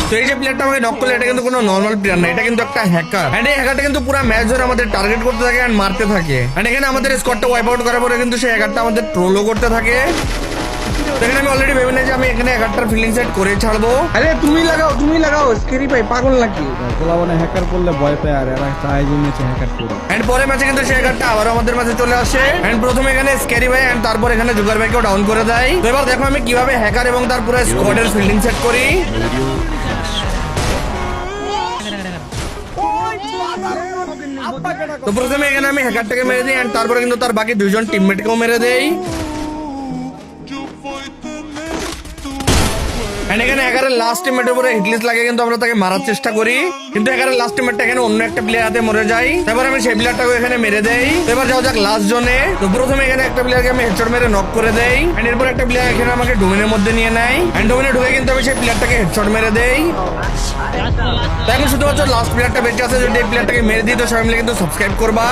তো এই যে প্লেয়ারটা আমাকে নক করলে এটা কিন্তু কোনো নর্মাল প্লেয়ার না, এটা কিন্তু একটা হ্যাকার। এন্ড এই হ্যাকারটা কিন্তু পুরো ম্যাচ ধরে আমাদের টার্গেট করতে থাকে এন্ড মারতে থাকে। এন্ড এখানে আমাদের স্কোয়াডটা ওয়াইপ আউট করার পরে কিন্তু সেই হ্যাকারটা আমাদের ট্রোলও করতে থাকে। এখানে আমি অলরেডি ভেবে নিয়েছি আমি এখানে হ্যাকারটার ফিলিং সেট করে ছাড়বো। আরে তুমি লাগাও স্কেরি ভাই, পাগল নাকি? পোলাবনে হ্যাকার করলে ভয় পায় আর এরা চায় যে ম্যাচে হ্যাকার করে। এন্ড পরে ম্যাচে কিন্তু সেই হ্যাকারটা আবার আমাদের মাঝে চলে আসে। এন্ড প্রথমে এখানে স্ক্যারি ভাই এন্ড তারপর এখানে জুগার ভাইকেও ডাউন করে দেয়। তো এবার দেখো আমি কিভাবে হ্যাকার এবং তার পুরো স্কোয়াডের ফিল্ডিং সেট করি। তো প্রথমে এখানে আমি হ্যাকারটাকে মেরে দিই এন্ড তারপরে কিন্তু তার বাকি দুইজন টিমমেটকেও মেরে দেই। এন্ড এখানে হ্যাকারের লাস্ট টিমমেটের উপরে হিটলিস্ট লাগে কিন্তু আমরা তাকে মারার চেষ্টা করি, কিন্তু হ্যাকারের লাস্ট টিমমেটটা এখানে অন্য একটা প্লেয়ার হাতে মরে যায়। তারপর আমি সেই প্লেয়ারটাকে এখানে মেরে দেই। এবার যাও যাক লাস্ট জোনে। তো প্রথমে এখানে একটা প্লেয়ারকে আমি হেডশট মেরে নক করে দেই এন্ড এরপর একটা প্লেয়ার এখানে আমাকে ডোমেনের মধ্যে নিয়ে নেয় এন্ড ডোমেনে ঢুকে কিন্তু আমি সেই প্লেয়ারটাকে হেডশট মেরে দেই। তো এখন শুধুমাত্র লাস্ট প্লেয়ারটা বেঁচে আছে, যদি এই প্লেয়ারটাকে মেরে দিই তো সবাই মিলে কিন্তু সাবস্ক্রাইব করবা।